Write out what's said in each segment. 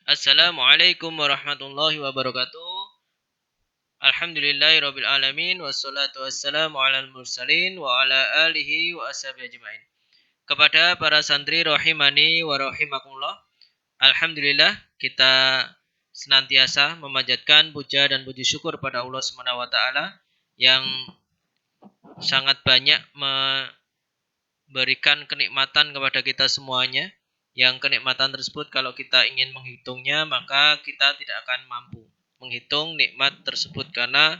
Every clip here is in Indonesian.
Assalamualaikum warahmatullahi wabarakatuh. Alhamdulillahirabbil alamin wassalatu wassalamu alal mursalin wa ala alihi wa ashabihi ajmain. Kepada para santri rahimani wa rahimakumullah. Alhamdulillah kita senantiasa memanjatkan puja dan puji syukur pada Allah Subhanahu wa taala yang sangat banyak memberikan kenikmatan kepada kita semuanya. Yang kenikmatan tersebut kalau kita ingin menghitungnya maka kita tidak akan mampu menghitung nikmat tersebut karena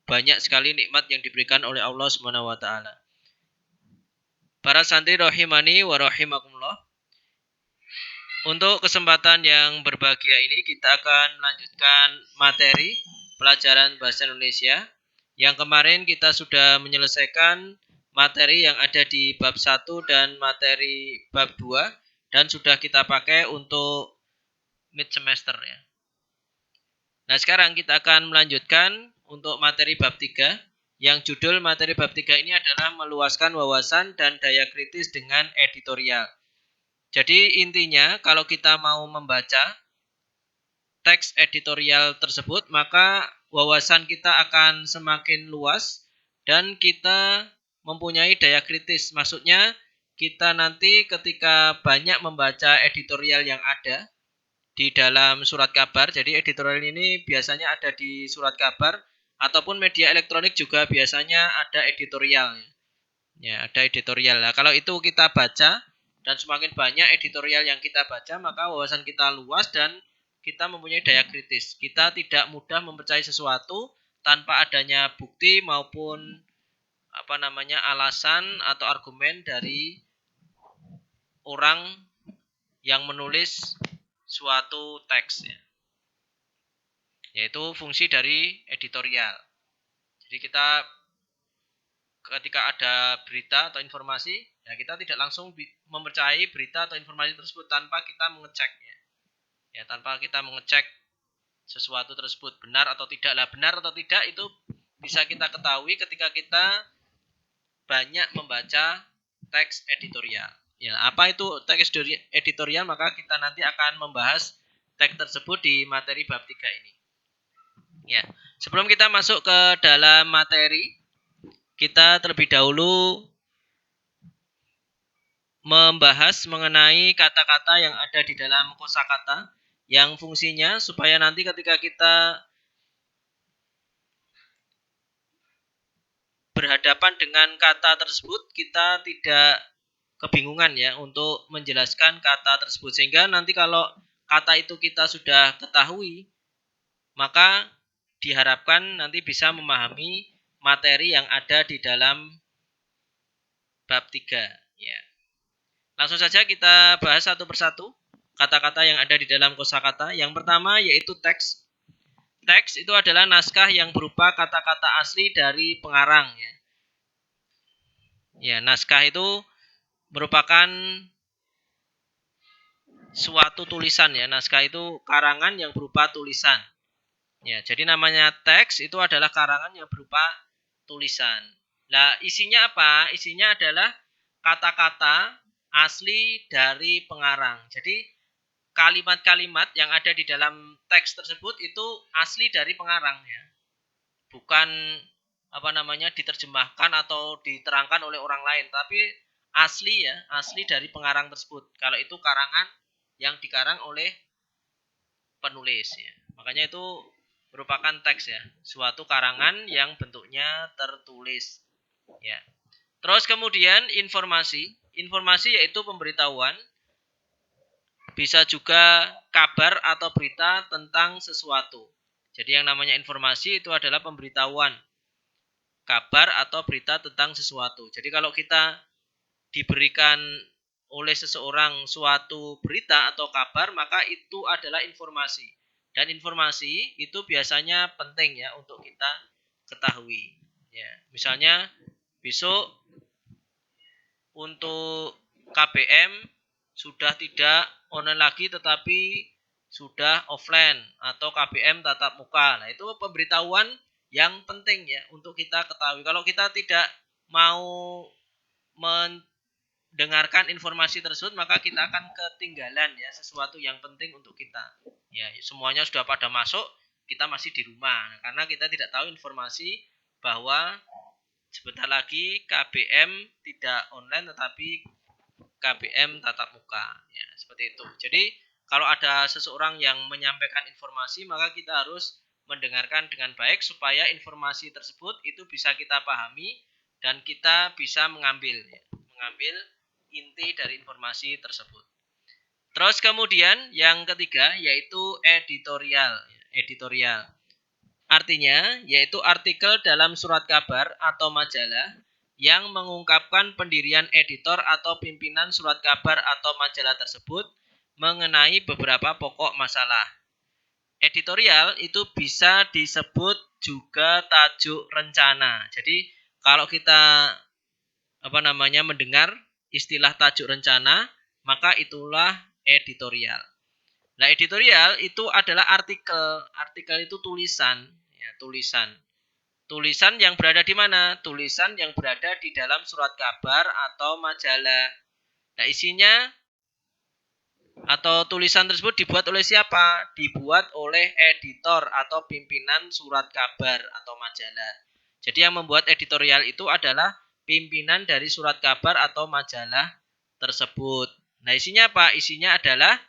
banyak sekali nikmat yang diberikan oleh Allah Subhanahu wa taala. Para santri rahimani wa rahimakumullah. Untuk kesempatan yang berbahagia ini kita akan melanjutkan materi pelajaran bahasa Indonesia. Yang kemarin kita sudah menyelesaikan materi yang ada di bab 1 dan materi bab 2 dan sudah kita pakai untuk mid semester ya. Nah, sekarang kita akan melanjutkan untuk materi bab 3 yang judul materi bab 3 ini adalah meluaskan wawasan dan daya kritis dengan editorial. Jadi intinya kalau kita mau membaca teks editorial tersebut maka wawasan kita akan semakin luas dan kita mempunyai daya kritis. Maksudnya kita nanti ketika banyak membaca editorial yang ada di dalam surat kabar. Jadi editorial ini biasanya ada di surat kabar ataupun media elektronik juga biasanya ada editorial. Ya, ada editorial. Nah, kalau itu kita baca dan semakin banyak editorial yang kita baca, maka wawasan kita luas dan kita mempunyai daya kritis. Kita tidak mudah mempercayai sesuatu tanpa adanya bukti maupun alasan atau argumen dari orang yang menulis suatu teks ya. Yaitu fungsi dari editorial. Jadi kita ketika ada berita atau informasi, ya kita tidak langsung mempercayai berita atau informasi tersebut tanpa kita mengeceknya. Ya, tanpa kita mengecek sesuatu tersebut benar atau tidak. Lah benar atau tidak itu bisa kita ketahui ketika kita banyak membaca teks editorial. Ya, apa itu teks editorial? Maka kita nanti akan membahas teks tersebut di materi bab 3 ini. Ya, sebelum kita masuk ke dalam materi, kita terlebih dahulu membahas mengenai kata-kata yang ada di dalam kosakata yang fungsinya supaya nanti ketika kita berhadapan dengan kata tersebut kita tidak kebingungan ya untuk menjelaskan kata tersebut, sehingga nanti kalau kata itu kita sudah ketahui maka diharapkan nanti bisa memahami materi yang ada di dalam bab 3 ya. Langsung saja kita bahas satu persatu kata-kata yang ada di dalam kosakata. Yang pertama yaitu teks. Teks itu adalah naskah yang berupa kata-kata asli dari pengarang ya. Ya, naskah itu merupakan suatu tulisan ya. Naskah itu karangan yang berupa tulisan. Ya, jadi namanya teks itu adalah karangan yang berupa tulisan. Nah, isinya apa? Isinya adalah kata-kata asli dari pengarang. Jadi kalimat-kalimat yang ada di dalam teks tersebut itu asli dari pengarang ya. Bukan diterjemahkan atau diterangkan oleh orang lain, tapi asli ya, asli dari pengarang tersebut. Kalau itu karangan yang dikarang oleh penulis ya. Makanya itu merupakan teks ya, suatu karangan yang bentuknya tertulis ya. Terus kemudian informasi. Informasi yaitu pemberitahuan, bisa juga kabar atau berita tentang sesuatu. Jadi yang namanya informasi itu adalah pemberitahuan, kabar atau berita tentang sesuatu. Jadi kalau kita diberikan oleh seseorang suatu berita atau kabar, maka itu adalah informasi. Dan informasi itu biasanya penting ya untuk kita ketahui. Ya, misalnya besok untuk KBM sudah tidak online lagi tetapi sudah offline atau KBM tatap muka. Nah, itu pemberitahuan yang penting ya untuk kita ketahui. Kalau kita tidak mau mendengarkan informasi tersebut maka kita akan ketinggalan ya sesuatu yang penting untuk kita. Ya, semuanya sudah pada masuk, kita masih di rumah. Karena kita tidak tahu informasi bahwa sebentar lagi KBM tidak online tetapi KBM tatap muka. Ya, seperti itu. Jadi, kalau ada seseorang yang menyampaikan informasi, maka kita harus mendengarkan dengan baik supaya informasi tersebut itu bisa kita pahami dan kita bisa mengambil inti dari informasi tersebut. Terus kemudian yang ketiga yaitu editorial. Editorial. Artinya yaitu artikel dalam surat kabar atau majalah yang mengungkapkan pendirian editor atau pimpinan surat kabar atau majalah tersebut mengenai beberapa pokok masalah. Editorial itu bisa disebut juga tajuk rencana. Jadi kalau kita mendengar istilah tajuk rencana, maka itulah editorial. Nah, editorial itu adalah artikel. Artikel itu tulisan, ya, tulisan. Tulisan yang berada di mana? Tulisan yang berada di dalam surat kabar atau majalah. Nah, isinya atau tulisan tersebut dibuat oleh siapa? Dibuat oleh editor atau pimpinan surat kabar atau majalah. Jadi yang membuat editorial itu adalah pimpinan dari surat kabar atau majalah tersebut. Nah, isinya apa? Isinya adalah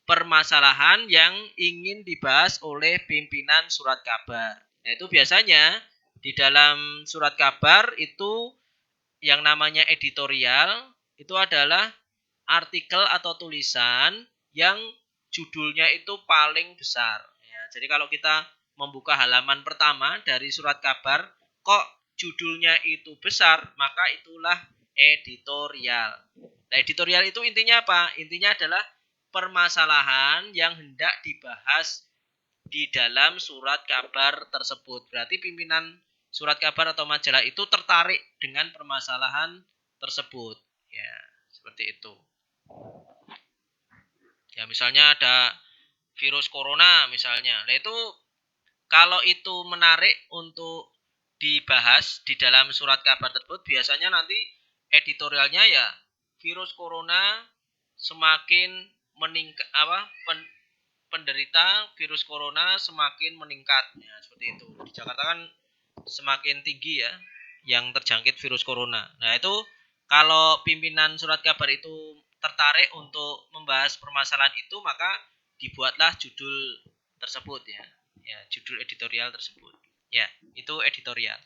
permasalahan yang ingin dibahas oleh pimpinan surat kabar. Nah, itu biasanya di dalam surat kabar itu yang namanya editorial itu adalah artikel atau tulisan yang judulnya itu paling besar. Ya, jadi kalau kita membuka halaman pertama dari surat kabar, kok judulnya itu besar, maka itulah editorial. Nah, editorial itu intinya apa? Intinya adalah permasalahan yang hendak dibahas di dalam surat kabar tersebut. Berarti pimpinan surat kabar atau majalah itu tertarik dengan permasalahan tersebut. Ya, seperti itu. Ya, misalnya ada virus corona misalnya. Nah, itu kalau itu menarik untuk dibahas di dalam surat kabar tersebut, biasanya nanti editorialnya ya virus corona semakin meningkat penderita virus corona semakin meningkat. Ya, seperti itu. Di Jakarta kan semakin tinggi ya yang terjangkit virus corona. Nah, itu kalau pimpinan surat kabar itu tertarik untuk membahas permasalahan itu, maka dibuatlah judul tersebut ya. Ya, judul editorial tersebut. Ya, itu editorial.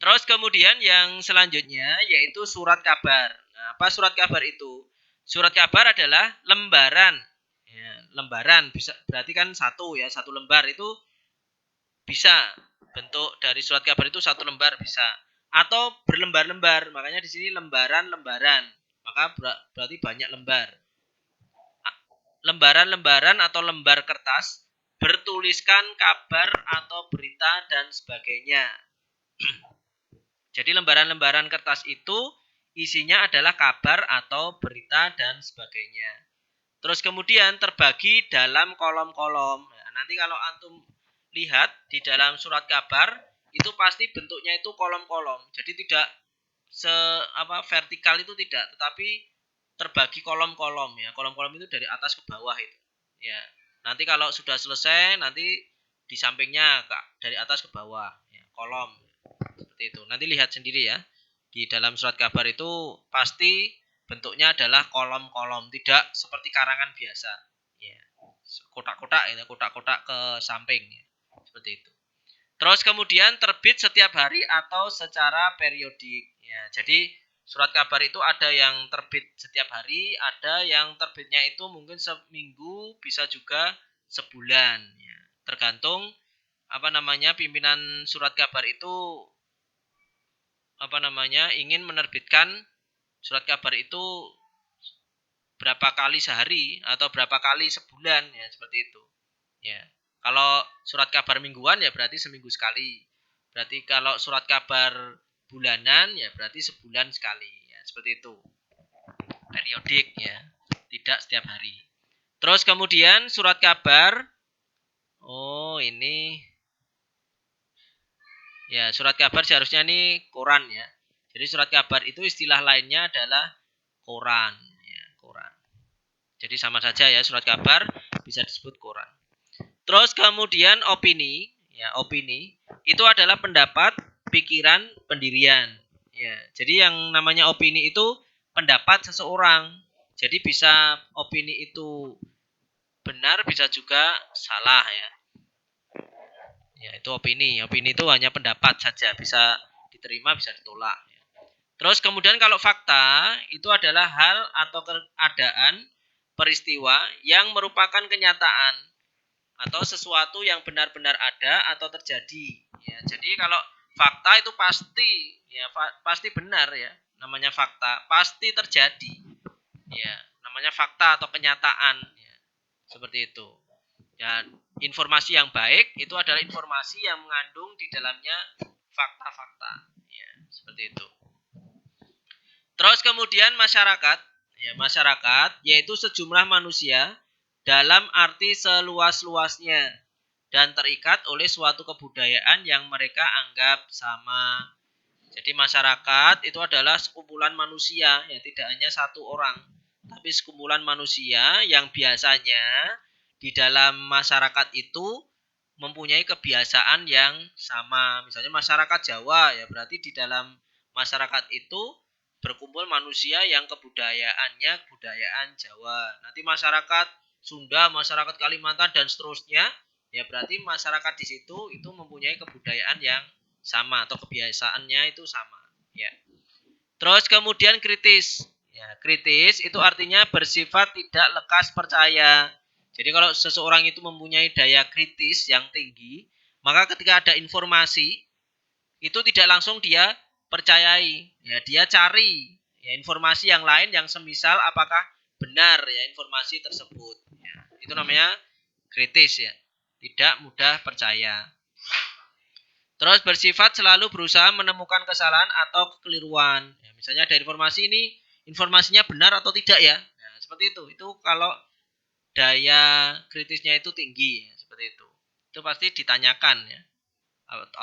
Terus kemudian yang selanjutnya yaitu surat kabar. Nah, apa surat kabar itu? Surat kabar adalah lembaran. Ya, lembaran bisa berarti kan satu ya, satu lembar itu bisa bentuk dari surat kabar itu satu lembar bisa atau berlembar-lembar. Makanya di sini lembaran-lembaran. Maka berarti banyak lembar. Lembaran-lembaran atau lembar kertas bertuliskan kabar atau berita dan sebagainya. Jadi lembaran-lembaran kertas itu isinya adalah kabar atau berita dan sebagainya. Terus kemudian terbagi dalam kolom-kolom. Nah, nanti kalau antum lihat di dalam surat kabar itu pasti bentuknya itu kolom-kolom. Jadi tidak vertikal itu tidak, tetapi terbagi kolom-kolom ya. Kolom-kolom itu dari atas ke bawah itu. Ya. Nanti kalau sudah selesai nanti di sampingnya dari atas ke bawah ya, kolom. Seperti itu. Nanti lihat sendiri ya. Di dalam surat kabar itu pasti bentuknya adalah kolom-kolom, tidak seperti karangan biasa. Ya. Kotak-kotak ya, kotak-kotak ke samping ya. Seperti itu. Terus kemudian terbit setiap hari atau secara periodik. Ya, jadi surat kabar itu ada yang terbit setiap hari, ada yang terbitnya itu mungkin seminggu, bisa juga sebulan. Ya. Tergantung pimpinan surat kabar itu ingin menerbitkan surat kabar itu berapa kali sehari atau berapa kali sebulan ya seperti itu. Ya. Kalau surat kabar mingguan ya berarti seminggu sekali. Berarti kalau surat kabar bulanan ya berarti sebulan sekali ya seperti itu. Periodik ya. Tidak setiap hari. Terus kemudian surat kabar ini ya, surat kabar seharusnya ini koran ya. Jadi surat kabar itu istilah lainnya adalah koran ya, koran. Jadi sama saja ya, surat kabar bisa disebut koran. Terus kemudian opini, ya opini itu adalah pendapat, pikiran, pendirian. Ya, jadi yang namanya opini itu pendapat seseorang. Jadi bisa opini itu benar, bisa juga salah ya. Ya, itu opini. Opini itu hanya pendapat saja, bisa diterima, bisa ditolak. Terus kemudian kalau fakta itu adalah hal atau keadaan, peristiwa yang merupakan kenyataan atau sesuatu yang benar-benar ada atau terjadi. Ya, jadi kalau fakta itu pasti, ya pasti benar ya. Namanya fakta, pasti terjadi. Ya, namanya fakta atau kenyataan. Ya, seperti itu. Dan informasi yang baik itu adalah informasi yang mengandung di dalamnya fakta-fakta. Ya, seperti itu. Terus kemudian masyarakat, ya masyarakat yaitu sejumlah manusia dalam arti seluas-luasnya dan terikat oleh suatu kebudayaan yang mereka anggap sama. Jadi masyarakat itu adalah sekumpulan manusia, ya tidak hanya satu orang, tapi sekumpulan manusia yang biasanya di dalam masyarakat itu mempunyai kebiasaan yang sama. Misalnya masyarakat Jawa, ya berarti di dalam masyarakat itu berkumpul manusia yang kebudayaannya kebudayaan Jawa. Nanti masyarakat Sunda, masyarakat Kalimantan dan seterusnya, ya berarti masyarakat di situ itu mempunyai kebudayaan yang sama atau kebiasaannya itu sama, ya. Terus kemudian kritis. Ya, kritis itu artinya bersifat tidak lekas percaya. Jadi kalau seseorang itu mempunyai daya kritis yang tinggi, maka ketika ada informasi itu tidak langsung dia percayai. Ya, dia cari ya informasi yang lain yang semisal apakah benar ya informasi tersebut. Ya, itu namanya kritis ya. Tidak mudah percaya. Terus bersifat selalu berusaha menemukan kesalahan atau kekeliruan. Ya, misalnya ada informasi ini, informasinya benar atau tidak ya. Nah, seperti itu. Itu kalau daya kritisnya itu tinggi, ya, seperti itu. Itu pasti ditanyakan ya.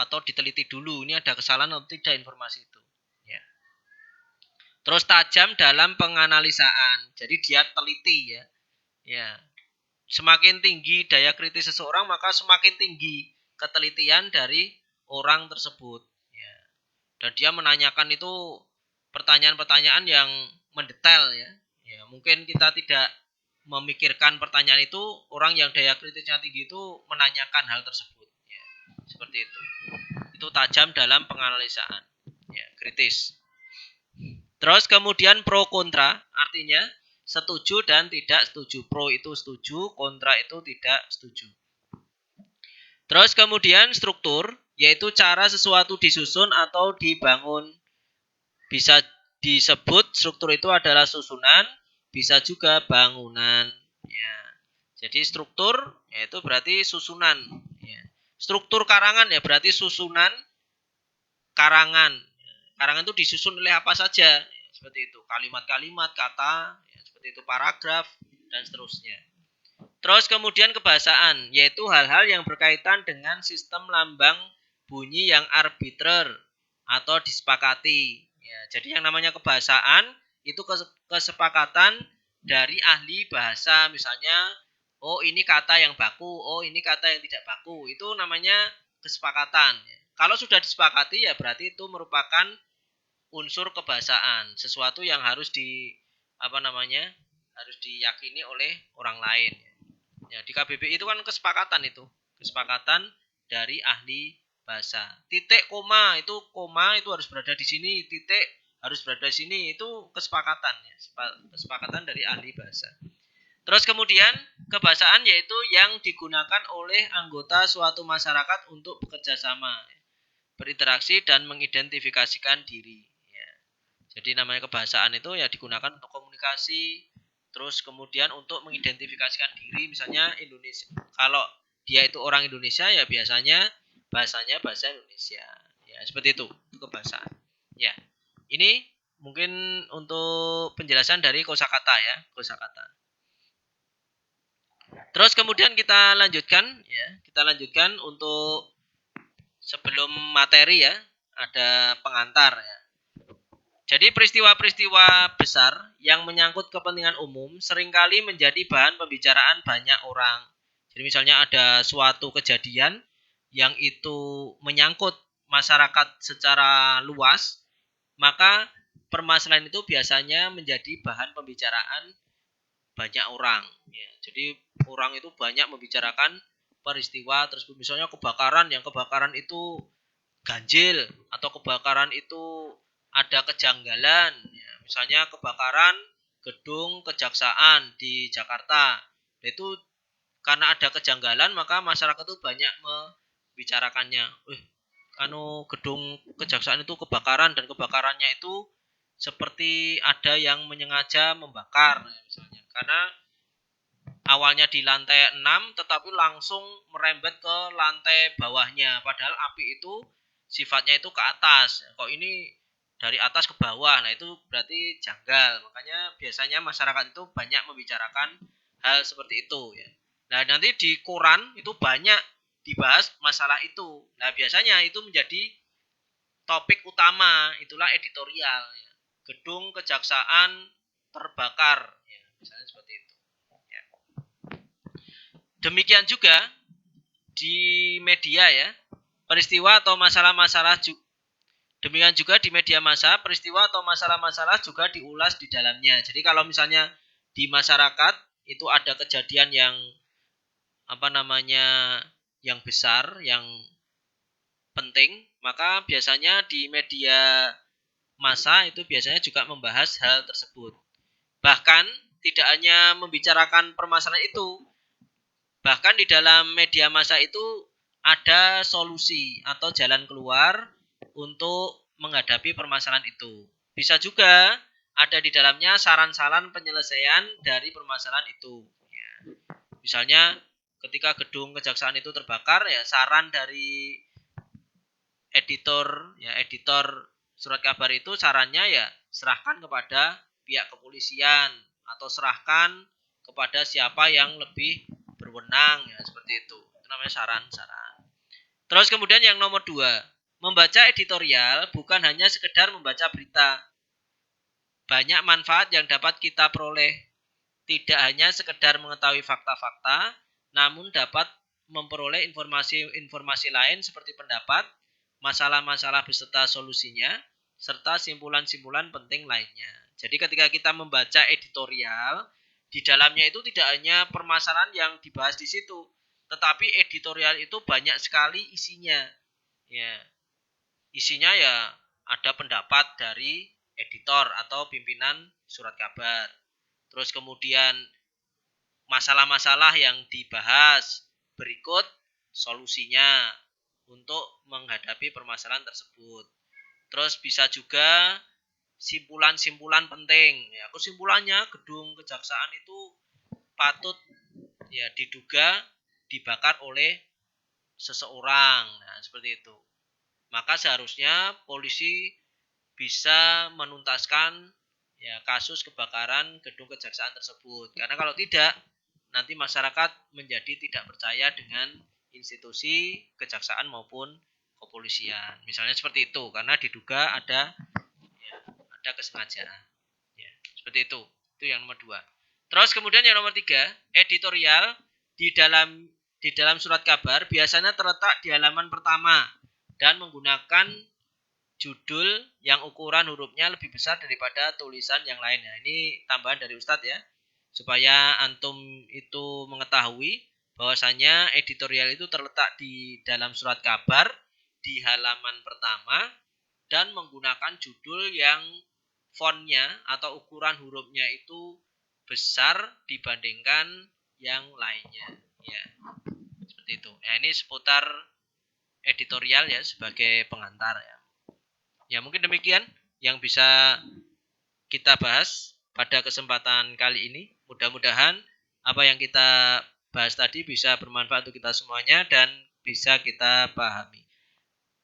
Atau diteliti dulu, ini ada kesalahan atau tidak informasi itu. Ya. Terus tajam dalam penganalisaan. Jadi dia teliti ya. Ya. Semakin tinggi daya kritis seseorang, maka semakin tinggi ketelitian dari orang tersebut. Ya. Dan dia menanyakan itu pertanyaan-pertanyaan yang mendetail ya. Ya, mungkin kita tidak memikirkan pertanyaan itu, orang yang daya kritisnya tinggi itu menanyakan hal tersebut. Ya, seperti itu. Itu tajam dalam penganalisaan. Ya, kritis. Terus kemudian pro kontra, artinya setuju dan tidak setuju. Pro itu setuju, kontra itu tidak setuju. Terus kemudian struktur, yaitu cara sesuatu disusun atau dibangun. Bisa disebut struktur itu adalah susunan, bisa juga bangunan. Ya. Jadi struktur yaitu berarti susunan. Ya. Struktur karangan ya berarti susunan karangan. Karangan itu disusun oleh apa saja? Ya, seperti itu. Kalimat-kalimat, kata, ya, seperti itu paragraf dan seterusnya. Terus kemudian kebahasaan, yaitu hal-hal yang berkaitan dengan sistem lambang bunyi yang arbitrer atau disepakati. Ya, jadi yang namanya kebahasaan itu kesepakatan dari ahli bahasa, misalnya, oh ini kata yang baku, oh ini kata yang tidak baku, itu namanya kesepakatan. Kalau sudah disepakati ya berarti itu merupakan unsur kebahasaan, sesuatu yang harus harus diyakini oleh orang lain. Ya, di KBBI itu kan kesepakatan itu. Kesepakatan dari ahli bahasa. Titik koma itu harus berada di sini, titik harus berada di sini, itu kesepakatan ya. Kesepakatan dari ahli bahasa. Terus kemudian kebahasaan yaitu yang digunakan oleh anggota suatu masyarakat untuk bekerja sama, berinteraksi dan mengidentifikasikan diri. Ya. Jadi namanya kebahasaan itu ya digunakan untuk komunikasi, terus kemudian untuk mengidentifikasikan diri, misalnya Indonesia. Kalau dia itu orang Indonesia ya biasanya bahasanya bahasa Indonesia. Ya, seperti itu kebahasaan. Ya. Ini mungkin untuk penjelasan dari kosakata ya, kosakata. Terus kemudian kita lanjutkan ya, kita lanjutkan untuk sebelum materi ya, ada pengantar ya. Jadi peristiwa-peristiwa besar yang menyangkut kepentingan umum seringkali menjadi bahan pembicaraan banyak orang. Jadi misalnya ada suatu kejadian yang itu menyangkut masyarakat secara luas, maka permasalahan itu biasanya menjadi bahan pembicaraan banyak orang. Ya, jadi orang itu banyak membicarakan peristiwa, terus misalnya kebakaran itu ganjil atau kebakaran itu ada kejanggalan. Ya, misalnya kebakaran gedung kejaksaan di Jakarta. Itu karena ada kejanggalan maka masyarakat itu banyak membicarakannya. Gedung kejaksaan itu kebakaran dan kebakarannya itu seperti ada yang menyengaja membakar misalnya. Karena awalnya di lantai 6 tetapi langsung merembet ke lantai bawahnya. Padahal api itu sifatnya itu ke atas. Kok ini dari atas ke bawah. Nah, itu berarti janggal. Makanya biasanya masyarakat itu banyak membicarakan hal seperti itu ya. Nah, nanti di koran itu banyak dibahas masalah itu. Nah, biasanya itu menjadi topik utama, itulah editorial ya. Gedung kejaksaan terbakar ya, misalnya seperti itu. Ya. Demikian juga di media ya, peristiwa atau masalah-masalah demikian juga di media massa, peristiwa atau masalah-masalah juga diulas di dalamnya. Jadi kalau misalnya di masyarakat itu ada kejadian yang yang besar, yang penting, maka biasanya di media massa itu biasanya juga membahas hal tersebut. Bahkan tidak hanya membicarakan permasalahan itu, bahkan di dalam media massa itu ada solusi atau jalan keluar untuk menghadapi permasalahan itu. Bisa juga ada di dalamnya saran-saran penyelesaian dari permasalahan itu. Ya. Misalnya ketika gedung kejaksaan itu terbakar, ya saran dari editor surat kabar itu sarannya ya serahkan kepada pihak kepolisian atau serahkan kepada siapa yang lebih berwenang ya seperti itu. Itu namanya saran-saran. Terus kemudian yang nomor 2, membaca editorial bukan hanya sekedar membaca berita. Banyak manfaat yang dapat kita peroleh. Tidak hanya sekedar mengetahui fakta-fakta, namun dapat memperoleh informasi-informasi lain seperti pendapat, masalah-masalah beserta solusinya, serta simpulan-simpulan penting lainnya. Jadi ketika kita membaca editorial, di dalamnya itu tidak hanya permasalahan yang dibahas di situ, tetapi editorial itu banyak sekali isinya. Ya, isinya ya ada pendapat dari editor atau pimpinan surat kabar. Terus kemudian masalah-masalah yang dibahas, berikut solusinya untuk menghadapi permasalahan tersebut. Terus bisa juga simpulan-simpulan penting. Ya, kesimpulannya gedung kejaksaan itu patut ya diduga dibakar oleh seseorang. Nah, seperti itu. Maka seharusnya polisi bisa menuntaskan ya kasus kebakaran gedung kejaksaan tersebut. Karena kalau tidak, nanti masyarakat menjadi tidak percaya dengan institusi kejaksaan maupun kepolisian. Misalnya seperti itu, karena diduga ada kesengajaan. Ya, seperti itu. Itu yang nomor 2. Terus kemudian yang nomor 3, editorial di dalam surat kabar biasanya terletak di halaman pertama dan menggunakan judul yang ukuran hurufnya lebih besar daripada tulisan yang lainnya. Ini tambahan dari Ustadz ya, supaya antum itu mengetahui bahwasanya editorial itu terletak di dalam surat kabar di halaman pertama dan menggunakan judul yang fontnya atau ukuran hurufnya itu besar dibandingkan yang lainnya. Ya, seperti itu. Ya, ini seputar editorial ya sebagai pengantar ya. Ya, mungkin demikian yang bisa kita bahas pada kesempatan kali ini. Mudah-mudahan apa yang kita bahas tadi bisa bermanfaat untuk kita semuanya dan bisa kita pahami.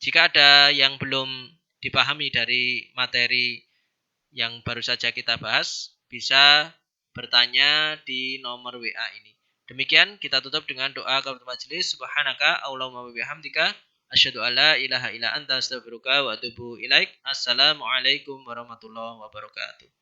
Jika ada yang belum dipahami dari materi yang baru saja kita bahas, bisa bertanya di nomor WA ini. Demikian kita tutup dengan doa kafaratul majelis. Subhanaka Allahumma wa bihamdika Asyhadu alla ilaha illa anta astaghfiruka wa atubu ilaik. Assalamualaikum warahmatullahi wabarakatuh.